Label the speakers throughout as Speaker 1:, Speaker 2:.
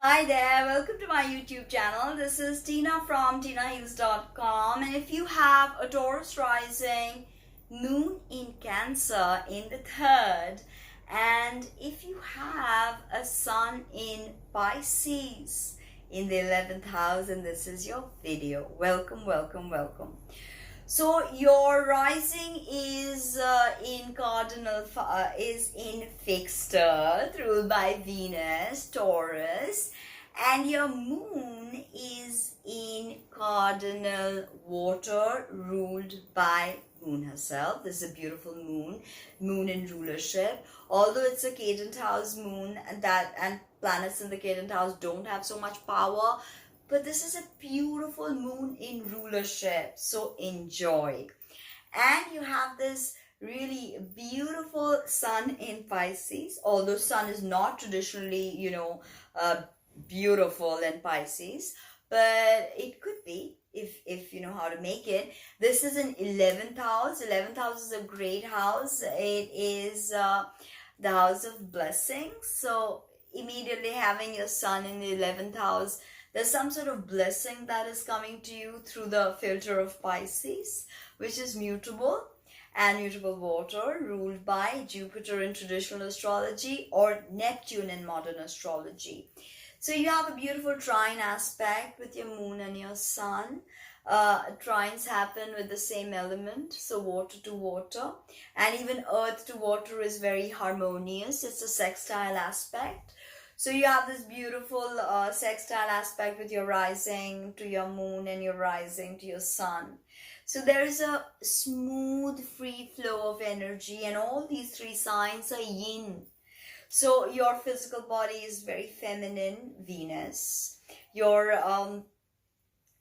Speaker 1: Hi there, welcome to my YouTube channel. This is Tina from TinaHeals.com, and if you have a Taurus rising, Moon in Cancer in the third, and if you have a Sun in Pisces in the 11th house, and this is your video. Welcome, welcome, welcome. So your rising is is in fixed earth ruled by Venus, Taurus, and your moon is in cardinal water ruled by moon herself. This is a beautiful moon in rulership. Although it's a cadent house moon, and planets in the cadent house don't have so much power, but this is a beautiful moon in rulership, so enjoy. And you have this really beautiful sun in Pisces, although sun is not traditionally, beautiful in Pisces, but it could be if you know how to make it. This is an 11th house. 11th house is a great house. It is the house of blessings. So immediately having your sun in the 11th house, there's some sort of blessing that is coming to you through the filter of Pisces, which is mutable and mutable water, ruled by Jupiter in traditional astrology or Neptune in modern astrology. So you have a beautiful trine aspect with your moon and your sun. Trines happen with the same element, so water to water, and even earth to water is very harmonious. It's a sextile aspect. So you have this beautiful sextile aspect with your rising to your moon and your rising to your sun. So there is a smooth free flow of energy, and all these three signs are yin. So your physical body is very feminine, Venus. Your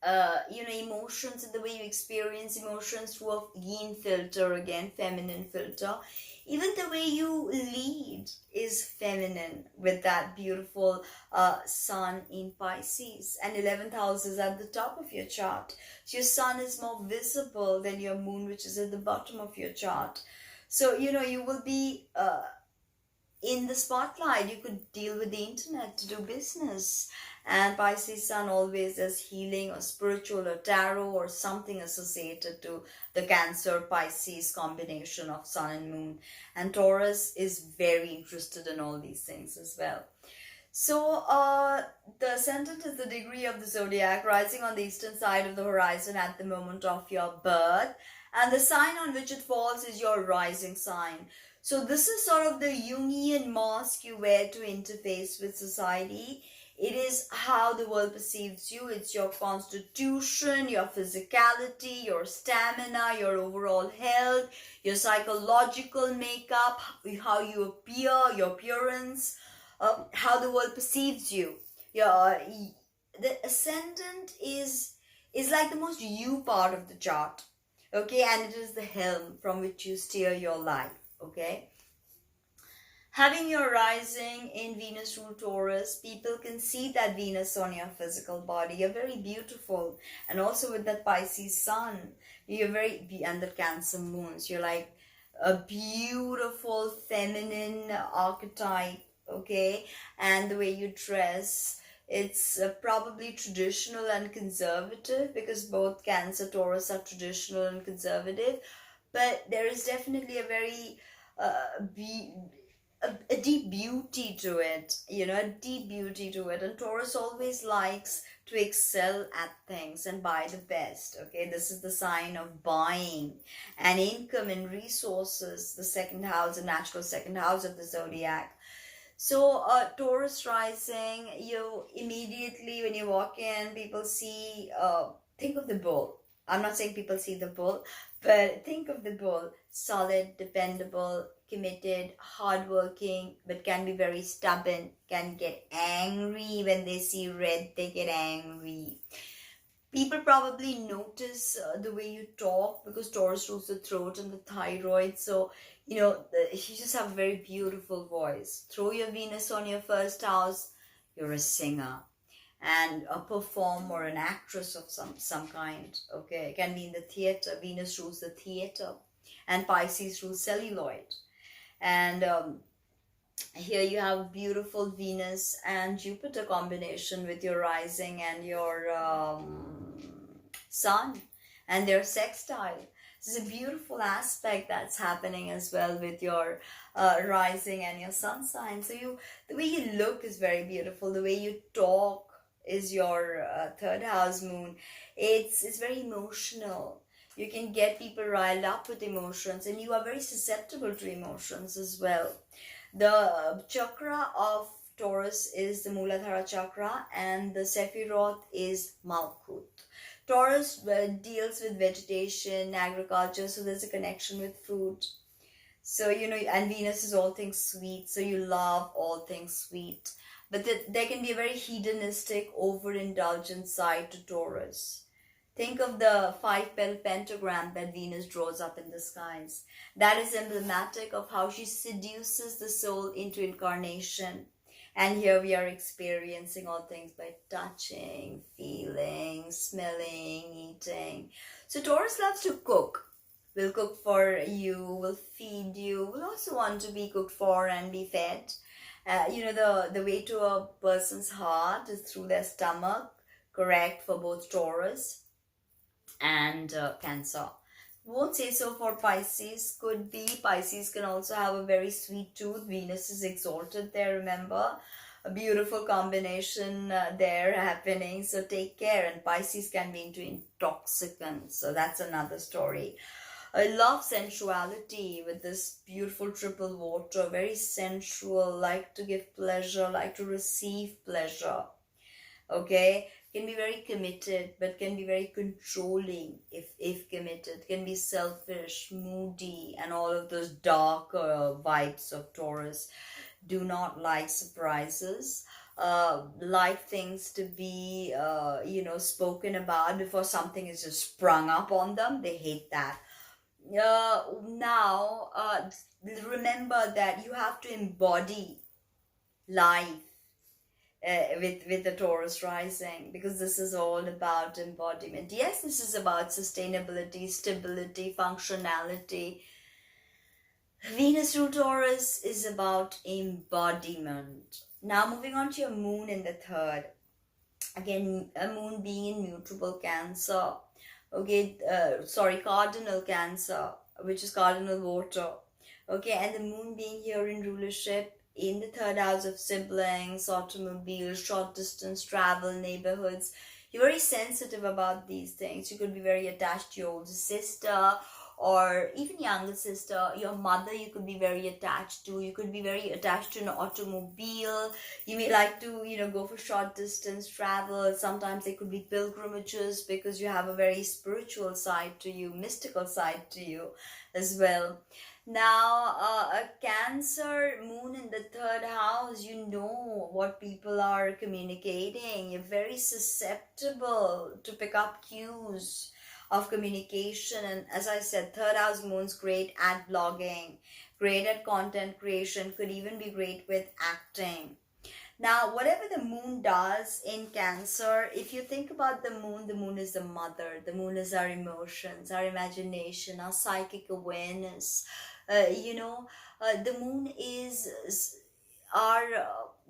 Speaker 1: emotions and the way you experience emotions through a yin filter, again feminine filter. Even the way you lead is feminine with that beautiful sun in Pisces, and 11th house is at the top of your chart. So your sun is more visible than your moon, which is at the bottom of your chart. So you will be in the spotlight. You could deal with the internet to do business, and Pisces sun always as healing or spiritual or tarot or something associated to the Cancer Pisces combination of sun and moon. And Taurus is very interested in all these things as well. So the ascendant is the degree of the zodiac rising on the eastern side of the horizon at the moment of your birth, and the sign on which it falls is your rising sign. So this is sort of the Jungian mask you wear to interface with society. It is how the world perceives you. It's your constitution, your physicality, your stamina, your overall health, your psychological makeup, how you appear, your appearance, how the world perceives you. The ascendant is like the most you part of the chart, okay, and it is the helm from which you steer your life, okay. Having your rising in Venus ruled Taurus, people can see that Venus on your physical body. You're very beautiful, and also with that Pisces sun, and the Cancer moons, you're like a beautiful feminine archetype, okay. And the way you dress, it's probably traditional and conservative, because both Cancer Taurus are traditional and conservative, but there is definitely a very a deep beauty to it, a deep beauty to it. And Taurus always likes to excel at things and buy the best, okay. This is the sign of buying and income and resources, the second house, the natural second house of the zodiac. So Taurus rising, you immediately when you walk in, people see, think of the bull. I'm not saying people see the bull, but think of the bull: solid, dependable, committed, hardworking, but can be very stubborn, can get angry when they see red, they get angry. People probably notice the way you talk, because Taurus rules the throat and the thyroid. So, you just have a very beautiful voice. Throw your Venus on your first house, you're a singer and a performer or an actress of some kind, okay. It can be in the theater. Venus rules the theater, and Pisces rules celluloid. And Here you have beautiful Venus and Jupiter combination with your rising and your sun, and their sextile. This is a beautiful aspect that's happening as well with your rising and your sun sign. So the way you look is very beautiful. The way you talk is your third house moon. It's very emotional. You can get people riled up with emotions, and you are very susceptible to emotions as well. The chakra of Taurus is the Muladhara chakra, and the Sephiroth is Malkuth. Taurus deals with vegetation, agriculture, so there's a connection with food. So, and Venus is all things sweet, so you love all things sweet. But there can be a very hedonistic, overindulgent side to Taurus. Think of the five-petal pentagram that Venus draws up in the skies. That is emblematic of how she seduces the soul into incarnation. And here we are experiencing all things by touching, feeling, smelling, eating. So Taurus loves to cook. Will cook for you, will feed you, will also want to be cooked for and be fed. The way to a person's heart is through their stomach, correct for both Taurus and Cancer. Won't say so for Pisces. Could be. Pisces can also have a very sweet tooth. Venus is exalted there, remember. A beautiful combination there happening. So take care. And Pisces can be into intoxicants. So that's another story. I love sensuality with this beautiful triple water. Very sensual. Like to give pleasure. Like to receive pleasure. Okay, can be very committed, but can be very controlling if committed. Can be selfish, moody, and all of those dark vibes of Taurus. Do not like surprises. Like things to be spoken about before something is just sprung up on them. They hate that. Now remember that you have to embody life with the Taurus rising, because this is all about embodiment. Yes, this is about sustainability, stability, functionality. Venus through Taurus is about embodiment. Now moving on to your moon in the third. Again, a moon being in mutable Cancer. Okay, cardinal Cancer, which is cardinal water. Okay, and the moon being here in rulership in the third house of siblings, automobiles, short distance travel, neighborhoods. You're very sensitive about these things. You could be very attached to your older sister or even younger sister. Your mother you could be very attached to. You could be very attached to an automobile. You may like to go for short distance travel. Sometimes they could be pilgrimages, because you have a very spiritual side to you, mystical side to you as well. Now, a Cancer moon in the third house, you know what people are communicating. You're very susceptible to pick up cues of communication. And as I said, third house moon's great at blogging, great at content creation, could even be great with acting. Now, whatever the moon does in Cancer, if you think about the moon is the mother. The moon is our emotions, our imagination, our psychic awareness. The moon is our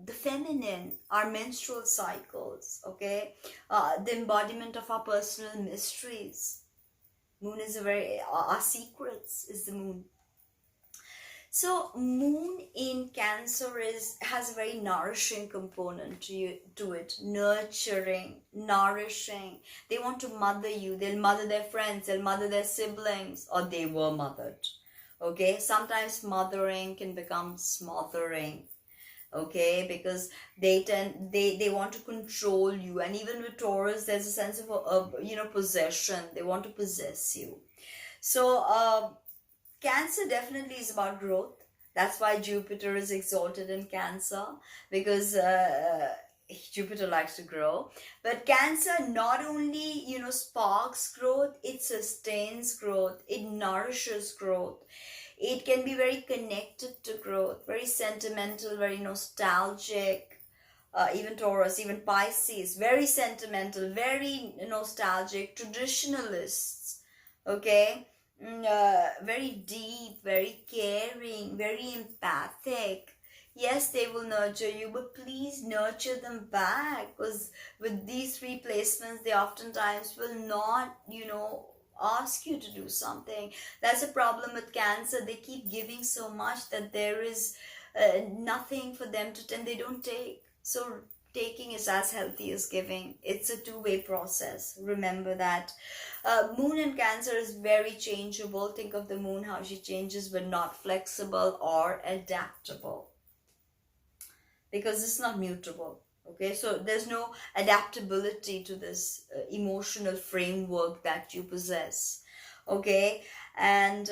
Speaker 1: the feminine, our menstrual cycles, okay? The embodiment of our personal mysteries. Moon is our secrets is the moon. So moon in Cancer has a very nourishing component to it, nurturing, nourishing. They want to mother you. They'll mother their friends. They'll mother their siblings, or they were mothered. Okay, sometimes mothering can become smothering. Okay, because they want to control you, and even with Taurus, there's a sense of possession. They want to possess you. So Cancer definitely is about growth. That's why Jupiter is exalted in Cancer, because Jupiter likes to grow. But Cancer not only, sparks growth, it sustains growth, it nourishes growth. It can be very connected to growth, very sentimental, very nostalgic. Even Taurus, even Pisces, very sentimental, very nostalgic, traditionalists. Okay, very deep, very caring, very empathic. Yes, they will nurture you, but please nurture them back, because with these three placements, they oftentimes will not, ask you to do something. That's a problem with Cancer. They keep giving so much that there is nothing for them to, and they don't take. So taking is as healthy as giving. It's a two-way process. Remember that. Moon in Cancer is very changeable. Think of the moon, how she changes, but not flexible or adaptable, because it's not mutable. Okay, so there's no adaptability to this emotional framework that you possess. Okay, and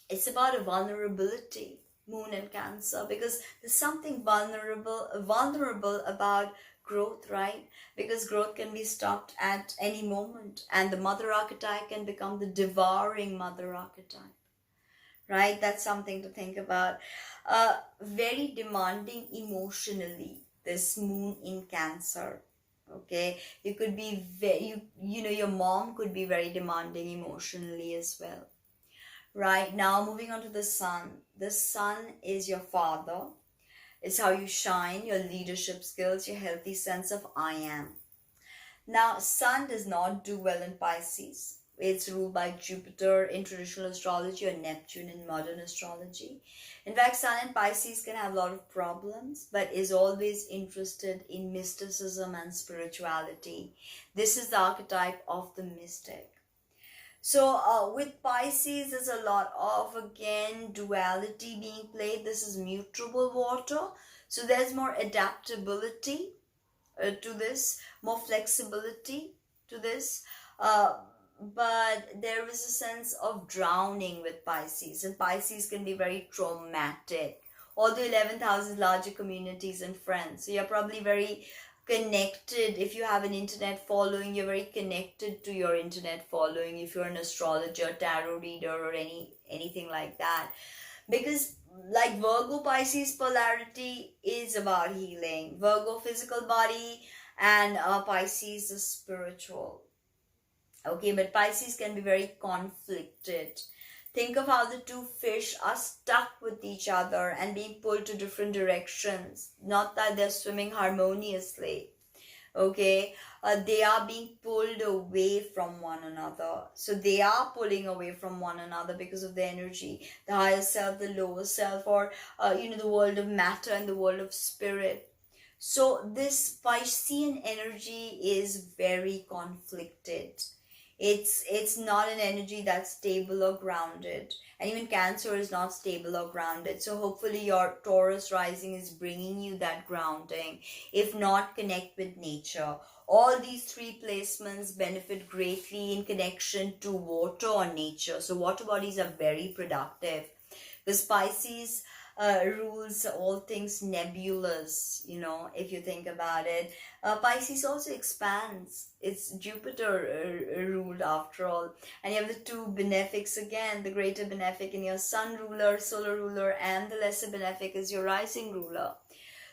Speaker 1: it's about a vulnerability, moon and Cancer, because there's something vulnerable about growth, right? Because growth can be stopped at any moment, and the mother archetype can become the devouring mother archetype, right? That's something to think about. Very demanding emotionally, this moon in Cancer. Okay, you could be your mom could be very demanding emotionally as well. Right, now moving on to the sun. The sun is your father. It's how you shine, your leadership skills, your healthy sense of I am. Now, sun does not do well in Pisces. It's ruled by Jupiter in traditional astrology, or Neptune in modern astrology. In fact, sun in Pisces can have a lot of problems, but is always interested in mysticism and spirituality. This is the archetype of the mystic. So with Pisces, there's a lot of, again, duality being played. This is mutable water. So there's more adaptability to this, more flexibility to this. But there is a sense of drowning with Pisces. And Pisces can be very traumatic. Although 11th house is larger communities and friends. So you're probably very connected. If you have an internet following, you're very connected to your internet following. If you're an astrologer, tarot reader, or anything like that, because like Virgo Pisces polarity is about healing. Virgo physical body, and Pisces is spiritual. Okay, but Pisces can be very conflicted. Think of how the two fish are stuck with each other and being pulled to different directions. Not that they're swimming harmoniously. Okay, they are being pulled away from one another. So they are pulling away from one another because of the energy, the higher self, the lower self, or the world of matter and the world of spirit. So this Piscean energy is very conflicted. It's not an energy that's stable or grounded, and even Cancer is not stable or grounded. So hopefully your Taurus rising is bringing you that grounding. If not, connect with nature. All these three placements benefit greatly in connection to water or nature. So water bodies are very productive. The Pisces rules all things nebulous, if you think about it. Pisces also expands. It's Jupiter ruled after all. And you have the two benefics again, the greater benefic in your sun ruler, solar ruler, and the lesser benefic is your rising ruler.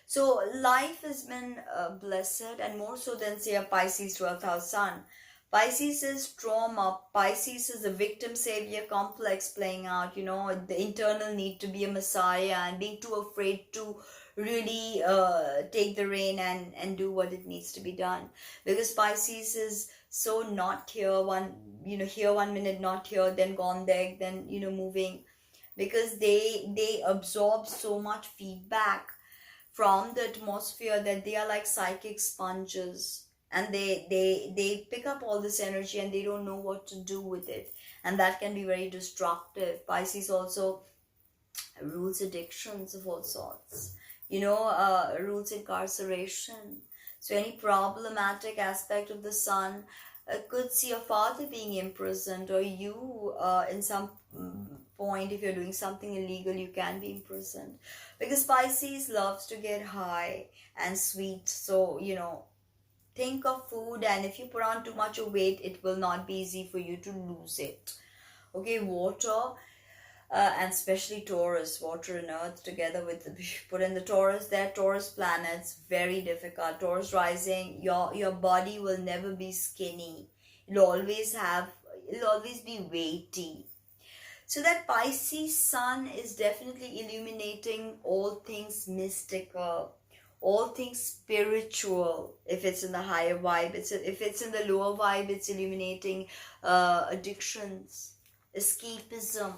Speaker 1: So life has been blessed, and more so than, say, a Pisces 12th house sun. Pisces is trauma. Pisces is the victim savior complex playing out, the internal need to be a messiah and being too afraid to really take the reign and do what it needs to be done. Because Pisces is so not here, here 1 minute, not here, then gone there, then, moving. Because they absorb so much feedback from the atmosphere that they are like psychic sponges, and they pick up all this energy and they don't know what to do with it, and that can be very destructive. Pisces also rules addictions of all sorts, rules incarceration. So any problematic aspect of the sun could see a father being imprisoned, or you in some point, if you're doing something illegal, you can be imprisoned, because Pisces loves to get high and sweet. So think of food, and if you put on too much of weight, it will not be easy for you to lose it. Okay, water, and especially Taurus, water and earth together with put in the Taurus, they're Taurus planets, very difficult. Taurus rising, your body will never be skinny. It'll always be weighty. So that Pisces sun is definitely illuminating all things mystical, all things spiritual. If it's in the higher vibe, if it's in the lower vibe, it's illuminating addictions, escapism.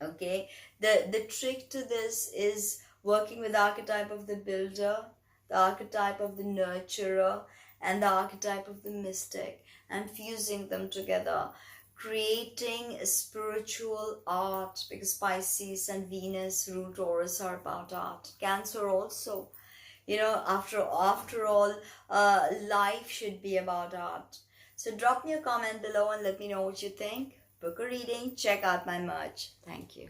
Speaker 1: Okay, the trick to this is working with the archetype of the builder, the archetype of the nurturer, and the archetype of the mystic, and fusing them together, creating a spiritual art, because Pisces and Venus rule Taurus are about art. Cancer also, after all, life should be about art. So drop me a comment below and let me know what you think. Book a reading, check out my merch. Thank you.